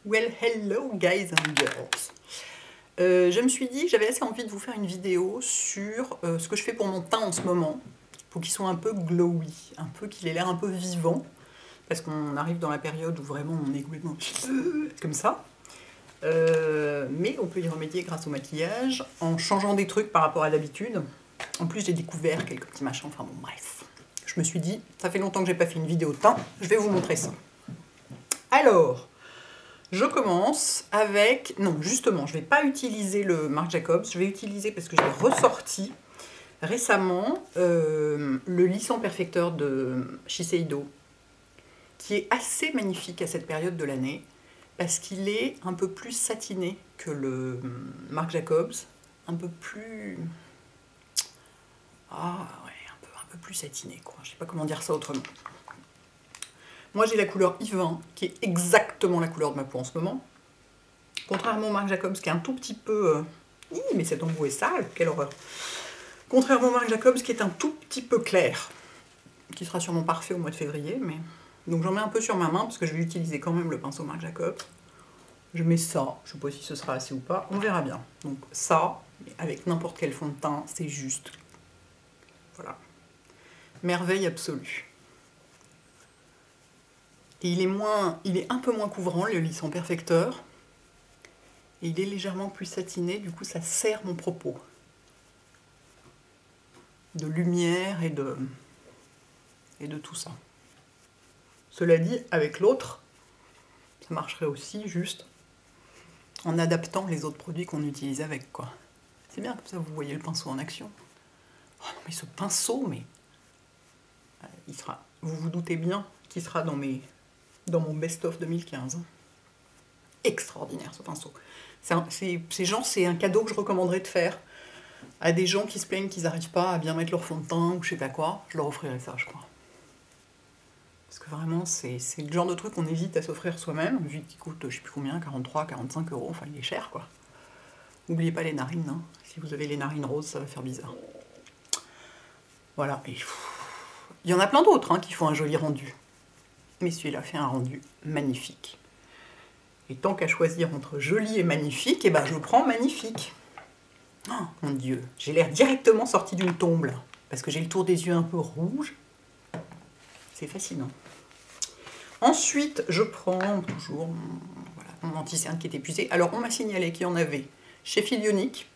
Well, hello guys and girls. Je me suis dit que j'avais assez envie de vous faire une vidéo sur ce que je fais pour mon teint en ce moment, pour qu'il soit un peu glowy, un peu qu'il ait l'air un peu vivant, parce qu'on arrive dans la période où vraiment on est complètement comme ça. Mais on peut y remédier grâce au maquillage, en changeant des trucs par rapport à d'habitude. En plus j'ai découvert quelques petits machins, enfin bon bref. Je me suis dit, ça fait longtemps que j'ai pas fait une vidéo de teint, je vais vous montrer ça. Alors, je commence avec... Non, justement, je ne vais pas utiliser le Marc Jacobs, je vais utiliser, parce que j'ai ressorti récemment le lissant perfecteur de Shiseido, qui est assez magnifique à cette période de l'année, parce qu'il est un peu plus satiné que le Marc Jacobs, un peu plus... Ah ouais, un peu plus satiné, quoi. Je ne sais pas comment dire ça autrement. Moi, j'ai la couleur Yves, qui est exactement la couleur de ma peau en ce moment. Contrairement au Marc Jacobs, qui est un tout petit peu... mais cet embout est sale, quelle horreur. Contrairement au Marc Jacobs, qui est un tout petit peu clair, qui sera sûrement parfait au mois de février, mais... Donc j'en mets un peu sur ma main, parce que je vais utiliser quand même le pinceau Marc Jacobs. Je mets ça, je ne sais pas si ce sera assez ou pas, on verra bien. Donc ça, avec n'importe quel fond de teint, c'est juste... Voilà. Merveille absolue. Et il est un peu moins couvrant, le lissant perfecteur. Et il est légèrement plus satiné, du coup ça sert mon propos. De lumière et de tout ça. Cela dit, avec l'autre, ça marcherait aussi juste en adaptant les autres produits qu'on utilise avec, quoi. C'est bien, comme ça vous voyez le pinceau en action. Oh non mais ce pinceau, mais... il sera, vous vous doutez bien qu'il sera dans mon best-of 2015. Extraordinaire ce pinceau. Ces gens, c'est un cadeau que je recommanderais de faire à des gens qui se plaignent qu'ils n'arrivent pas à bien mettre leur fond de teint ou je sais pas quoi. Je leur offrirais ça, je crois. Parce que vraiment, c'est le genre de truc qu'on hésite à s'offrir soi-même, vu qu'il coûte, je sais plus combien, 43, 45 €, enfin il est cher, quoi. N'oubliez pas les narines, hein. Si vous avez les narines roses, ça va faire bizarre. Voilà, et il y en a plein d'autres hein, qui font un joli rendu. Mais celui-là fait un rendu magnifique. Et tant qu'à choisir entre joli et magnifique, eh ben je prends magnifique. Oh mon Dieu, j'ai l'air directement sortie d'une tombe là, parce que j'ai le tour des yeux un peu rouge. C'est fascinant. Ensuite, je prends toujours mon anti-cerne qui est épuisé. Alors, on m'a signalé qu'il y en avait chez Filionic,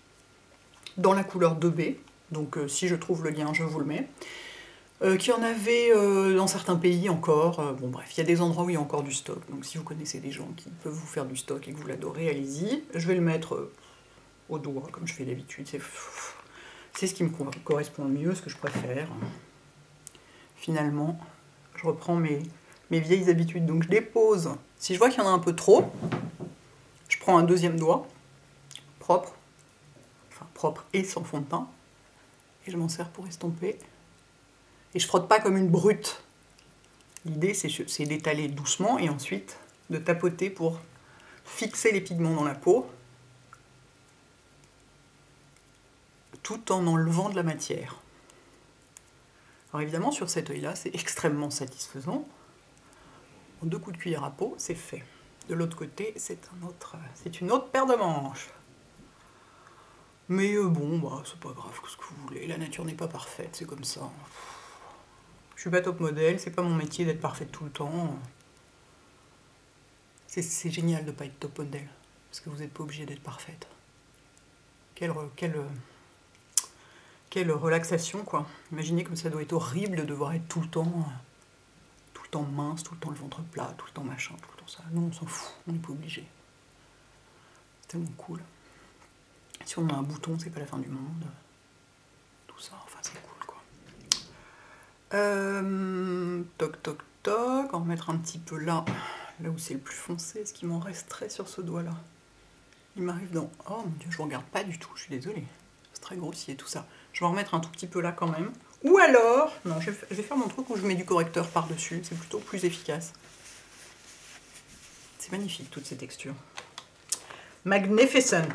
dans la couleur 2B. Donc, si je trouve le lien, je vous le mets. Qu'il y en avait dans certains pays encore. Bon, bref, il y a des endroits où il y a encore du stock. Donc, si vous connaissez des gens qui peuvent vous faire du stock et que vous l'adorez, allez-y. Je vais le mettre au doigt, comme je fais d'habitude. C'est ce qui me correspond le mieux, ce que je préfère. Finalement, je reprends mes vieilles habitudes. Donc je dépose, si je vois qu'il y en a un peu trop, je prends un deuxième doigt, propre, enfin propre et sans fond de teint, et je m'en sers pour estomper. Et je frotte pas comme une brute. L'idée c'est d'étaler doucement et ensuite de tapoter pour fixer les pigments dans la peau, tout en enlevant de la matière. Alors évidemment, sur cet œil-là, c'est extrêmement satisfaisant. En 2 coups de cuillère à peau, c'est fait. De l'autre côté, c'est une autre paire de manches. Mais bon, bah, c'est pas grave, ce que vous voulez. La nature n'est pas parfaite, c'est comme ça. Je suis pas top modèle, c'est pas mon métier d'être parfaite tout le temps. C'est génial de pas être top modèle, parce que vous n'êtes pas obligé d'être parfaite. Quelle relaxation, quoi. Imaginez comme ça doit être horrible de devoir être tout le temps mince, tout le temps le ventre plat, tout le temps machin, tout le temps ça. Non, on s'en fout, on n'est pas obligé. C'est tellement cool. Si on a un bouton, c'est pas la fin du monde. Tout ça, enfin c'est cool, quoi. Toc, toc, toc. En remettre un petit peu là où c'est le plus foncé. Ce qui m'en resterait sur ce doigt-là. Il m'arrive dans... Oh mon Dieu, je ne regarde pas du tout, je suis désolée. C'est très grossier tout ça. Je vais en remettre un tout petit peu là quand même. Ou alors, non, je vais faire mon truc où je mets du correcteur par-dessus. C'est plutôt plus efficace. C'est magnifique, toutes ces textures. Magnificent.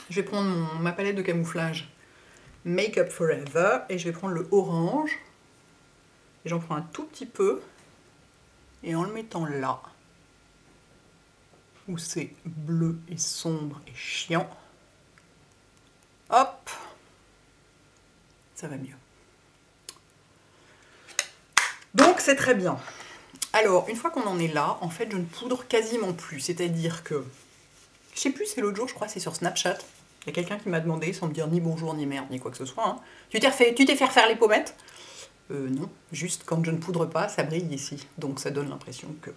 Je vais prendre ma palette de camouflage Make Up Forever. Et je vais prendre le orange. Et j'en prends un tout petit peu. Et en le mettant là, où c'est bleu et sombre et chiant. Hop, ça va mieux. Donc c'est très bien. Alors, une fois qu'on en est là, en fait, je ne poudre quasiment plus. C'est-à-dire que, je sais plus, c'est l'autre jour, je crois, c'est sur Snapchat. Il y a quelqu'un qui m'a demandé, sans me dire ni bonjour, ni merde, ni quoi que ce soit, hein, tu t'es fait refaire les pommettes? Non, juste quand je ne poudre pas, ça brille ici. Donc ça donne l'impression que...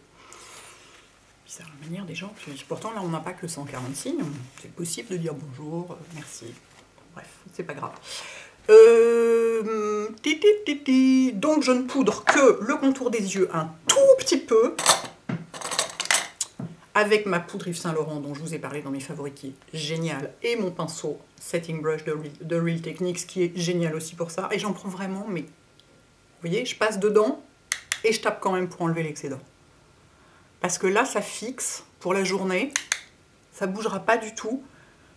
C'est la manière des gens. Pourtant, là, on n'a pas que 140 signes. C'est possible de dire bonjour, merci. Bref, c'est pas grave. Donc, je ne poudre que le contour des yeux un tout petit peu. Avec ma poudre Yves Saint Laurent, dont je vous ai parlé dans mes favoris, qui est génial. Et mon pinceau Setting Brush de Real Techniques, qui est génial aussi pour ça. Et j'en prends vraiment, mais... Vous voyez, je passe dedans et je tape quand même pour enlever l'excédent. Parce que là, ça fixe pour la journée, ça ne bougera pas du tout,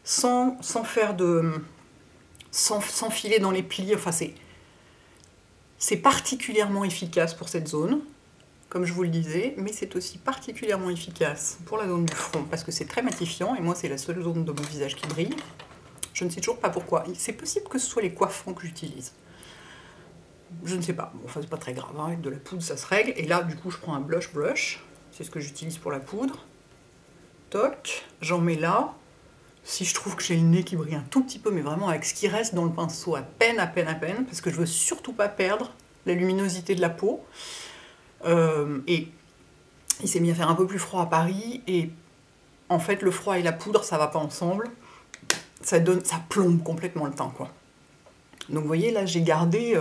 sans faire de... sans filer dans les plis. Enfin, c'est particulièrement efficace pour cette zone, comme je vous le disais, mais c'est aussi particulièrement efficace pour la zone du front, parce que c'est très matifiant, et moi, c'est la seule zone de mon visage qui brille. Je ne sais toujours pas pourquoi. C'est possible que ce soit les coiffants que j'utilise. Je ne sais pas. Bon, enfin, c'est pas très grave, hein. Avec de la poudre, ça se règle. Et là, du coup, je prends un blush brush. C'est ce que j'utilise pour la poudre. Toc, j'en mets là. Si je trouve que j'ai le nez qui brille un tout petit peu, mais vraiment avec ce qui reste dans le pinceau, à peine, parce que je veux surtout pas perdre la luminosité de la peau. Et il s'est mis à faire un peu plus froid à Paris, et en fait, le froid et la poudre, ça va pas ensemble. Ça plombe complètement le teint, quoi. Donc, vous voyez, là, j'ai gardé...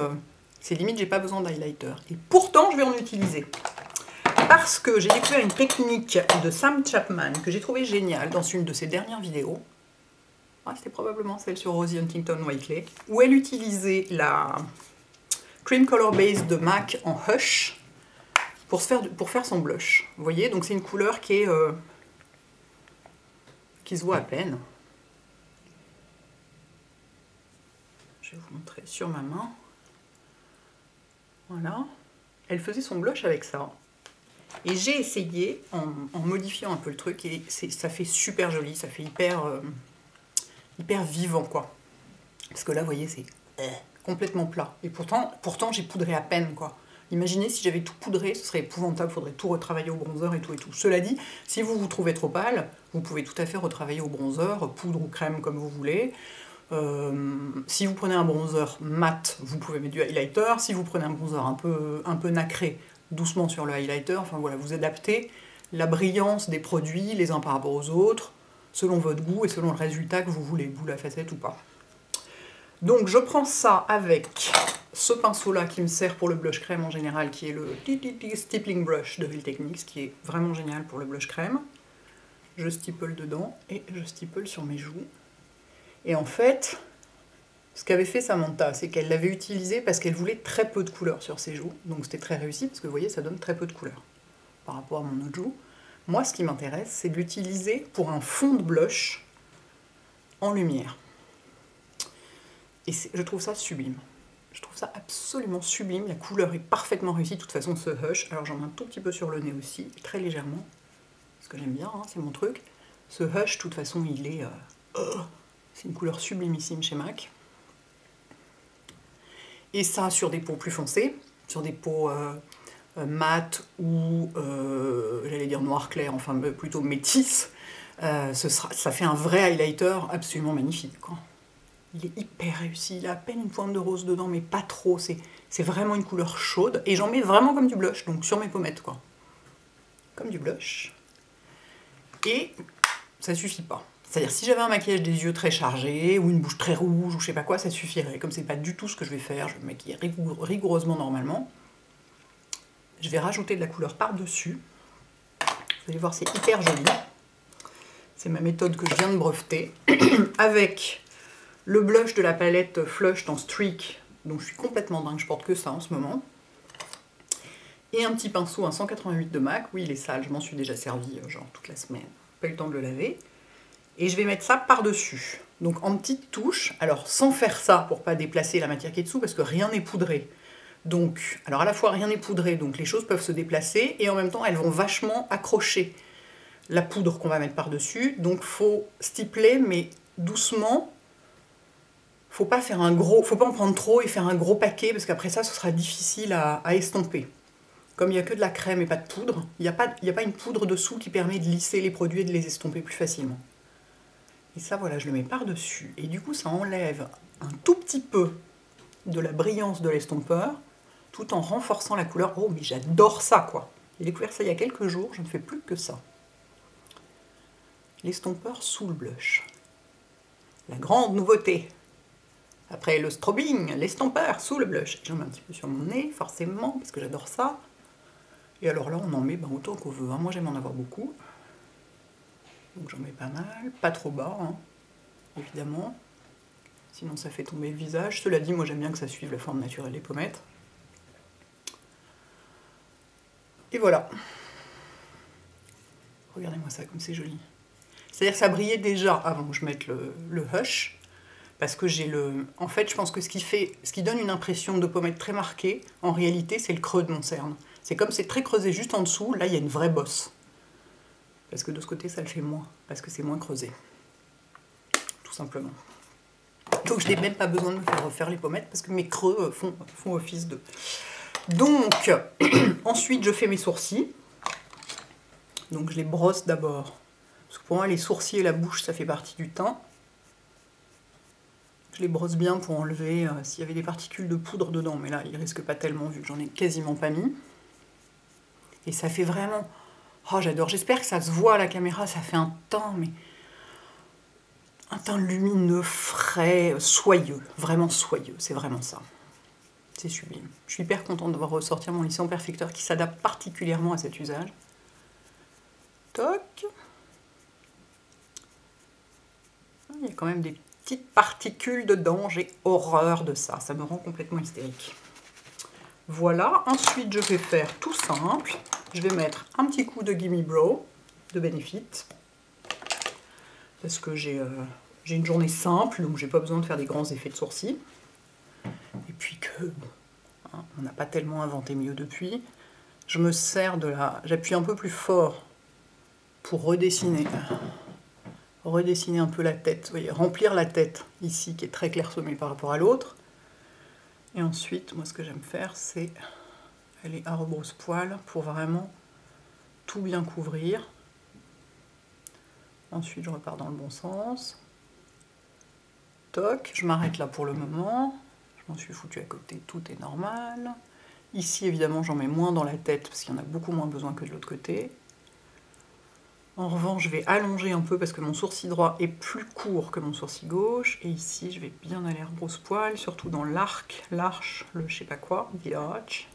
c'est limite, j'ai pas besoin d'highlighter. Et pourtant, je vais en utiliser. Parce que j'ai découvert une technique de Sam Chapman que j'ai trouvé géniale dans une de ses dernières vidéos. Ah, c'était probablement celle sur Rosie Huntington-Whiteley, où elle utilisait la Cream Color Base de MAC en Hush pour faire son blush. Vous voyez, donc c'est une couleur qui se voit à peine. Je vais vous montrer sur ma main. Voilà. Elle faisait son blush avec ça. Et j'ai essayé en modifiant un peu le truc, et ça fait super joli, ça fait hyper vivant, quoi. Parce que là, vous voyez, c'est complètement plat. Et pourtant j'ai poudré à peine, quoi. Imaginez si j'avais tout poudré, ce serait épouvantable, il faudrait tout retravailler au bronzer et tout et tout. Cela dit, si vous vous trouvez trop pâle, vous pouvez tout à fait retravailler au bronzer, poudre ou crème comme vous voulez. Si vous prenez un bronzer mat, vous pouvez mettre du highlighter. Si vous prenez un bronzer un peu nacré, doucement sur le highlighter. Enfin voilà, vous adaptez la brillance des produits les uns par rapport aux autres, selon votre goût et selon le résultat que vous voulez, boule à facette ou pas. Donc je prends ça avec ce pinceau-là qui me sert pour le blush crème en général, qui est le Stippling Brush de Real Techniques, qui est vraiment génial pour le blush crème. Je stipple dedans et je stipple sur mes joues. Et en fait, ce qu'avait fait Samantha, c'est qu'elle l'avait utilisé parce qu'elle voulait très peu de couleur sur ses joues. Donc c'était très réussi, parce que vous voyez, ça donne très peu de couleur par rapport à mon autre joue. Moi, ce qui m'intéresse, c'est de l'utiliser pour un fond de blush en lumière. Et je trouve ça sublime. Je trouve ça absolument sublime. La couleur est parfaitement réussie. De toute façon, ce Hush, alors j'en mets un tout petit peu sur le nez aussi, très légèrement, parce que j'aime bien, hein, c'est mon truc. Ce Hush, de toute façon, il est... c'est une couleur sublimissime chez MAC. Et ça, sur des peaux plus foncées, sur des peaux mat ou, j'allais dire noir clair, enfin plutôt métisse, ça fait un vrai highlighter absolument magnifique, quoi. Il est hyper réussi, il a à peine une pointe de rose dedans, mais pas trop, c'est vraiment une couleur chaude, et j'en mets vraiment comme du blush, donc sur mes pommettes, quoi. Comme du blush. Et ça suffit pas. C'est-à-dire, si j'avais un maquillage des yeux très chargé, ou une bouche très rouge, ou je sais pas quoi, ça suffirait. Comme c'est pas du tout ce que je vais faire, je vais me maquiller rigoureusement normalement. Je vais rajouter de la couleur par-dessus. Vous allez voir, c'est hyper joli. C'est ma méthode que je viens de breveter. Avec le blush de la palette Flush dans Streak, dont je suis complètement dingue, je porte que ça en ce moment. Et un petit pinceau, un 188 de MAC. Oui, il est sale, je m'en suis déjà servi, genre toute la semaine. Pas eu le temps de le laver. Et je vais mettre ça par-dessus. Donc en petites touches, alors sans faire ça pour pas déplacer la matière qui est dessous, parce que rien n'est poudré. Donc, alors à la fois rien n'est poudré, donc les choses peuvent se déplacer, et en même temps elles vont vachement accrocher la poudre qu'on va mettre par-dessus. Donc faut stippler, mais doucement. Faut pas faire un gros, faut pas en prendre trop et faire un gros paquet, parce qu'après ça, ce sera difficile à estomper. Comme il n'y a que de la crème et pas de poudre, il n'y a pas une poudre dessous qui permet de lisser les produits et de les estomper plus facilement. Et ça, voilà, je le mets par-dessus. Et du coup, ça enlève un tout petit peu de la brillance de l'estompeur, tout en renforçant la couleur. Oh, mais j'adore ça, quoi. J'ai découvert ça il y a quelques jours, je ne fais plus que ça. L'estompeur sous le blush. La grande nouveauté. Après le strobing, l'estompeur sous le blush. J'en mets un petit peu sur mon nez, forcément, parce que j'adore ça. Et alors là, on en met autant qu'on veut. Hein. Moi, j'aime en avoir beaucoup. Donc j'en mets pas mal. Pas trop bas, hein, évidemment. Sinon, ça fait tomber le visage. Cela dit, moi, j'aime bien que ça suive la forme naturelle des pommettes. Et voilà. Regardez-moi ça, comme c'est joli. C'est-à-dire que ça brillait déjà avant que je mette le Hush. Parce que j'ai le... En fait, je pense que ce qui donne une impression de pommette très marquée, en réalité, c'est le creux de mon cerne. C'est comme c'est très creusé juste en dessous, là, il y a une vraie bosse. Parce que de ce côté, ça le fait moins, parce que c'est moins creusé. Tout simplement. Donc, je n'ai même pas besoin de me faire refaire les pommettes, parce que mes creux font office de... Donc, ensuite, je fais mes sourcils. Donc, je les brosse d'abord. Parce que pour moi, les sourcils et la bouche, ça fait partie du teint. Je les brosse bien pour enlever s'il y avait des particules de poudre dedans, mais là, il risque pas tellement vu que j'en ai quasiment pas mis. Et ça fait vraiment... Oh, j'adore. J'espère que ça se voit à la caméra, ça fait un teint, mais... un teint lumineux, frais, soyeux. Vraiment soyeux, c'est vraiment ça. C'est sublime. Je suis hyper contente d'avoir ressorti mon lissant perfecteur qui s'adapte particulièrement à cet usage. Toc. Il y a quand même des petites particules dedans, j'ai horreur de ça, ça me rend complètement hystérique. Voilà, ensuite je vais faire tout simple, je vais mettre un petit coup de Gimme Brow de Benefit, parce que j'ai une journée simple, donc j'ai pas besoin de faire des grands effets de sourcils, et puis que, bon, hein, on n'a pas tellement inventé mieux depuis, je me sers de la... j'appuie un peu plus fort pour redessiner un peu la tête, vous voyez, remplir la tête ici qui est très clairsemée par rapport à l'autre. Et ensuite, moi ce que j'aime faire, c'est aller à rebrousse-poil pour vraiment tout bien couvrir. Ensuite, je repars dans le bon sens. Toc, je m'arrête là pour le moment. Je m'en suis foutu à côté, tout est normal. Ici, évidemment, j'en mets moins dans la tête parce qu'il y en a beaucoup moins besoin que de l'autre côté. En revanche, je vais allonger un peu parce que mon sourcil droit est plus court que mon sourcil gauche. Et ici, je vais bien aller rebrousse-poil, surtout dans l'arc, l'arche, le je sais pas quoi, the arch.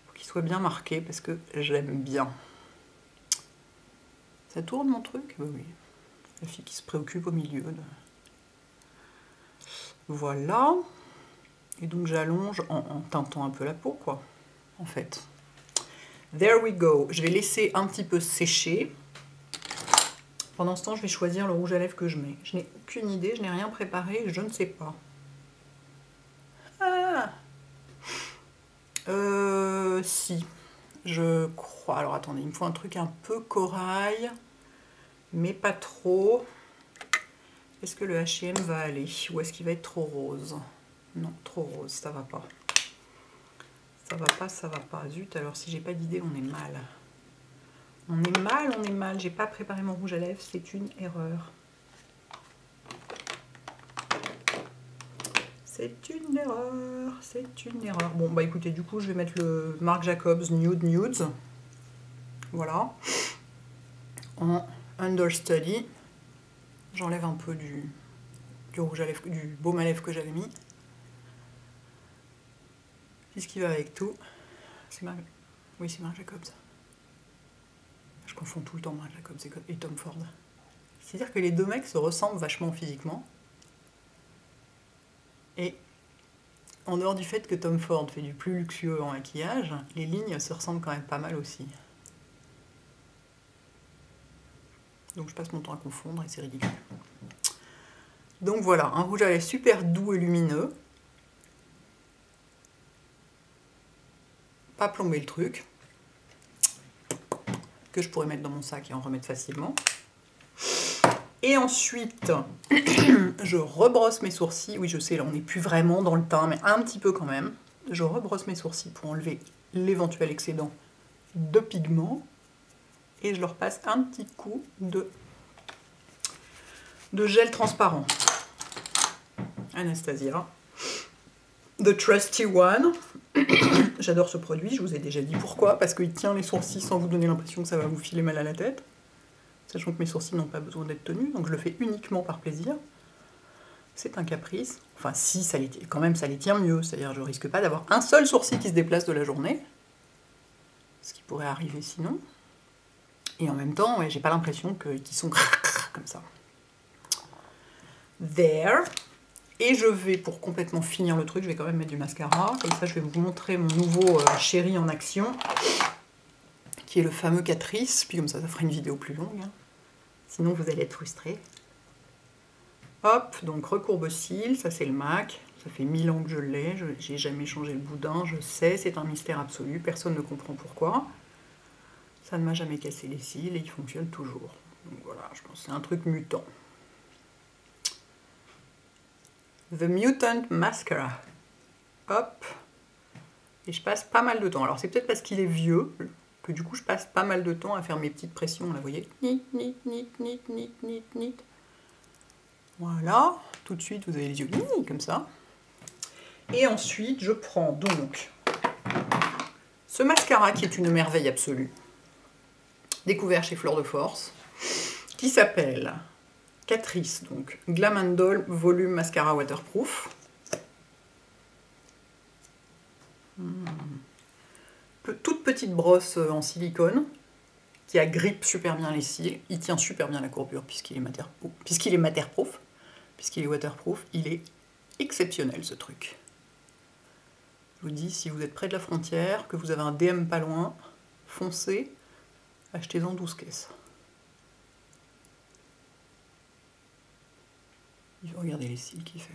Pour qu'il soit bien marqué parce que j'aime bien. Ça tourne mon truc? Ben oui. La fille qui se préoccupe au milieu. Voilà. Et donc j'allonge en teintant un peu la peau, quoi, en fait. There we go. Je vais laisser un petit peu sécher. Pendant ce temps, je vais choisir le rouge à lèvres que je mets. Je n'ai aucune idée, je n'ai rien préparé, je ne sais pas. Ah si, je crois. Alors attendez, il me faut un truc un peu corail, mais pas trop. Est-ce que le H&M va aller? Ou est-ce qu'il va être trop rose? Non, trop rose, ça va pas. Ça va pas, ça va pas. Zut, alors si j'ai pas d'idée, on est mal. On est mal, on est mal. J'ai pas préparé mon rouge à lèvres, c'est une erreur. C'est une erreur, c'est une erreur. Bon, bah écoutez, du coup, je vais mettre le Marc Jacobs Nude Nudes. Voilà. En understudy. J'enlève un peu du rouge à lèvres, du baume à lèvres que j'avais mis. Qu'est-ce qui va avec tout? C'est Marc... Oui, c'est Marc Jacobs. Je confonds tout le temps Marc Jacobs et Tom Ford. C'est-à-dire que les deux mecs se ressemblent vachement physiquement. Et en dehors du fait que Tom Ford fait du plus luxueux en maquillage, les lignes se ressemblent quand même pas mal aussi. Donc je passe mon temps à confondre et c'est ridicule. Donc voilà, un rouge à lèvres super doux et lumineux. Pas plomber le truc. que je pourrais mettre dans mon sac et en remettre facilement. Et ensuite, je rebrosse mes sourcils. Oui, je sais, là, on n'est plus vraiment dans le teint, mais un petit peu quand même. Je rebrosse mes sourcils pour enlever l'éventuel excédent de pigment. Et je leur passe un petit coup de gel transparent. Anastasia. The Trusty One. J'adore ce produit, je vous ai déjà dit pourquoi. Parce qu'il tient les sourcils sans vous donner l'impression que ça va vous filer mal à la tête. Sachant que mes sourcils n'ont pas besoin d'être tenus, donc je le fais uniquement par plaisir. C'est un caprice. Enfin, si, ça les, quand même, ça les tient mieux. C'est-à-dire, je risque pas d'avoir un seul sourcil qui se déplace de la journée. Ce qui pourrait arriver sinon. Et en même temps, ouais, j'ai pas l'impression qu'ils sont comme ça. There. Et je vais, pour complètement finir le truc, je vais quand même mettre du mascara. Comme ça, je vais vous montrer mon nouveau chéri en action. Qui est le fameux Catrice. Puis comme ça fera une vidéo plus longue. Hein. Sinon, vous allez être frustrés. Hop, donc recourbe cils, ça c'est le MAC. Ça fait 1000 ans que je l'ai. J'ai jamais changé le boudin, je sais, c'est un mystère absolu. Personne ne comprend pourquoi. Ça ne m'a jamais cassé les cils et il fonctionne toujours. Donc voilà, je pense que c'est un truc mutant. The Mutant Mascara. Hop. Et je passe pas mal de temps. Alors c'est peut-être parce qu'il est vieux que du coup je passe pas mal de temps à faire mes petites pressions. Là, vous voyez. Nit, nit, nit, nit, nit, nit, nit. Voilà. Tout de suite, vous avez les yeux comme ça. Et ensuite, je prends donc ce mascara qui est une merveille absolue. Découvert chez Fleur de Force. Qui s'appelle Catrice, donc Glam & Doll Volume Mascara Waterproof. Toute petite brosse en silicone qui agrippe super bien les cils. Il tient super bien la courbure puisqu'il est waterproof. Il est exceptionnel ce truc. Je vous dis, si vous êtes près de la frontière, que vous avez un DM pas loin, foncez, achetez-en 12 caisses. Regardez les cils qu'il fait.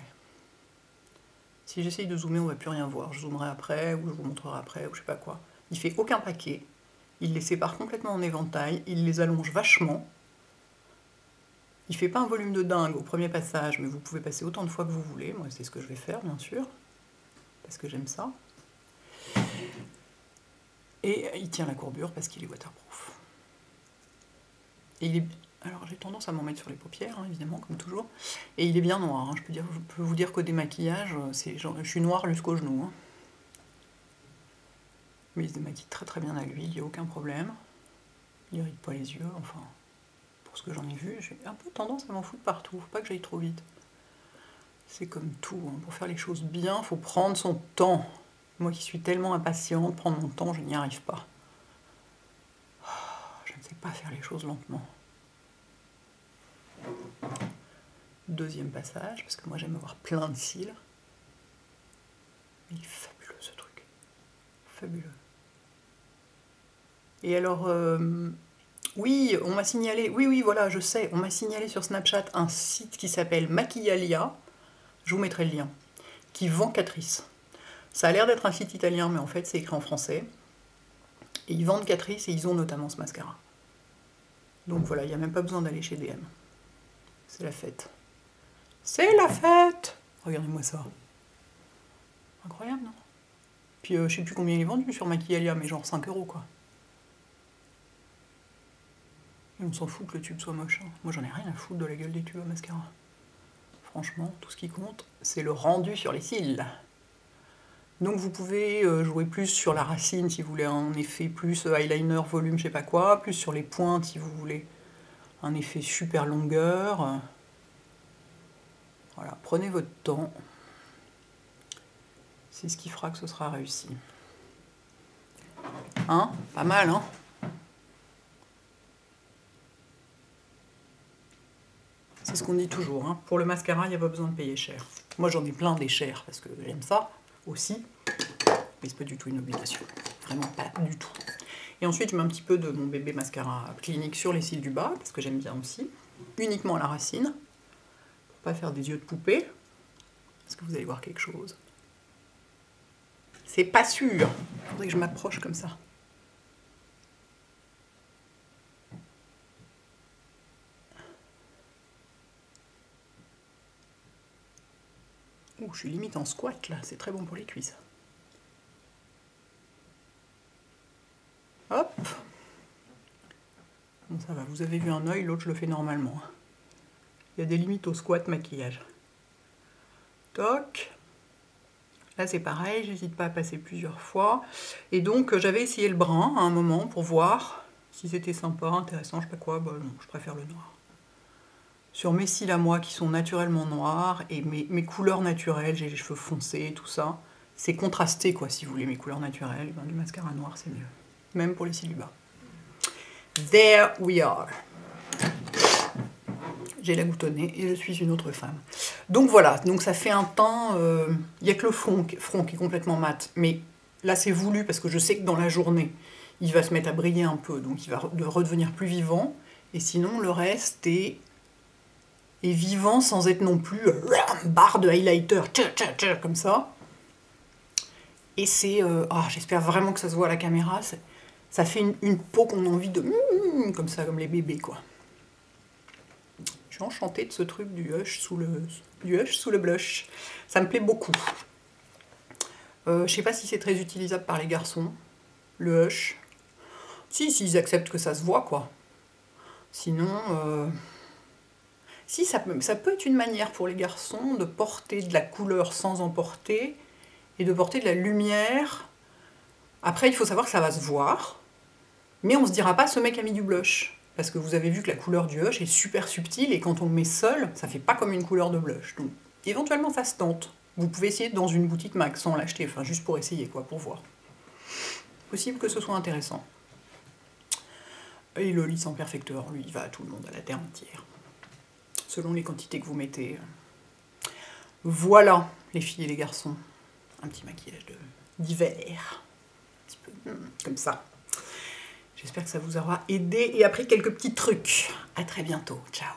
Si j'essaye de zoomer, on ne va plus rien voir. Je zoomerai après, ou je vous montrerai après, ou je sais pas quoi. Il fait aucun paquet. Il les sépare complètement en éventail. Il les allonge vachement. Il fait pas un volume de dingue au premier passage, mais vous pouvez passer autant de fois que vous voulez. Moi, c'est ce que je vais faire, bien sûr. Parce que j'aime ça. Et il tient la courbure parce qu'il est waterproof. Et il est... Alors j'ai tendance à m'en mettre sur les paupières, hein, évidemment, comme toujours. Et il est bien noir. Hein. Je peux vous dire qu'au démaquillage, je suis noire jusqu'au genou. Hein. Mais il se démaquille très très bien à l'huile, il n'y a aucun problème. Il n'irrite pas les yeux, enfin, pour ce que j'en ai vu, j'ai un peu tendance à m'en foutre partout. Faut pas que j'aille trop vite. C'est comme tout, hein. Pour faire les choses bien, il faut prendre son temps. Moi qui suis tellement impatiente, prendre mon temps, je n'y arrive pas. Je ne sais pas faire les choses lentement. Deuxième passage, parce que moi j'aime avoir plein de cils. Il est fabuleux ce truc. Fabuleux. Et alors, oui, on m'a signalé, oui, voilà, je sais, on m'a signalé sur Snapchat un site qui s'appelle Maquillalia, je vous mettrai le lien, qui vend Catrice. Ça a l'air d'être un site italien, mais en fait c'est écrit en français. Et ils vendent Catrice et ils ont notamment ce mascara. Donc voilà, il n'y a même pas besoin d'aller chez DM. C'est la fête. C'est la fête! Regardez-moi ça. Incroyable, non? Puis je sais plus combien il est vendu sur Maquillalia, mais genre 5 € quoi. Et on s'en fout que le tube soit moche. Hein. Moi j'en ai rien à foutre de la gueule des tubes à mascara. Franchement, tout ce qui compte, c'est le rendu sur les cils. Donc vous pouvez jouer plus sur la racine si vous voulez un effet plus eyeliner, volume, je sais pas quoi, plus sur les pointes si vous voulez un effet super longueur. Voilà, prenez votre temps. C'est ce qui fera que ce sera réussi. Hein? Pas mal, hein? C'est ce qu'on dit toujours, hein. Pour le mascara, il n'y a pas besoin de payer cher. Moi j'en ai plein des chers parce que j'aime ça aussi, mais c'est pas du tout une obligation. Vraiment pas du tout. Et ensuite je mets un petit peu de mon bébé mascara Clinique sur les cils du bas, parce que j'aime bien aussi. Uniquement à la racine, pour pas faire des yeux de poupée. Est-ce que vous allez voir quelque chose? C'est pas sûr. Il faudrait que je m'approche comme ça. Ouh, je suis limite en squat là, c'est très bon pour les cuisses. Hop. Bon, ça va, vous avez vu un œil, l'autre je le fais normalement. Il y a des limites au squat maquillage. Toc. Là c'est pareil, j'hésite pas à passer plusieurs fois. Et donc j'avais essayé le brun à un moment pour voir si c'était sympa, intéressant, je sais pas quoi. Bah non, je préfère le noir. Sur mes cils à moi qui sont naturellement noirs et mes couleurs naturelles, j'ai les cheveux foncés, tout ça. C'est contrasté quoi, si vous voulez mes couleurs naturelles, ben, du mascara noir c'est mieux. Même pour les cils du bas. There we are. J'ai la goutte au nez et je suis une autre femme. Donc voilà, donc ça fait un teint, il n'y a que le front qui est complètement mat, mais là c'est voulu parce que je sais que dans la journée, il va se mettre à briller un peu, donc il va redevenir plus vivant, et sinon le reste est vivant sans être non plus barre de highlighter, comme ça. Et c'est, j'espère vraiment que ça se voit à la caméra, ça fait une peau qu'on a envie de, comme ça, comme les bébés quoi. Je suis enchantée de ce truc du hush sous le blush. Ça me plaît beaucoup. Je sais pas si c'est très utilisable par les garçons, le hush. Si, ils acceptent que ça se voit, quoi. Sinon, si, ça peut être une manière pour les garçons de porter de la couleur sans en porter, et de porter de la lumière. Après, il faut savoir que ça va se voir, mais on se dira pas, ce mec a mis du blush. Parce que vous avez vu que la couleur du hush est super subtile et quand on le met seul, ça fait pas comme une couleur de blush. Donc éventuellement ça se tente. Vous pouvez essayer dans une boutique MAC sans l'acheter, enfin juste pour essayer quoi, pour voir. Possible que ce soit intéressant. Et le lisse en perfecteur, lui, il va à tout le monde, à la terre entière. Selon les quantités que vous mettez. Voilà, les filles et les garçons. Un petit maquillage d'hiver. Un petit peu comme ça. J'espère que ça vous aura aidé et appris quelques petits trucs. À très bientôt. Ciao.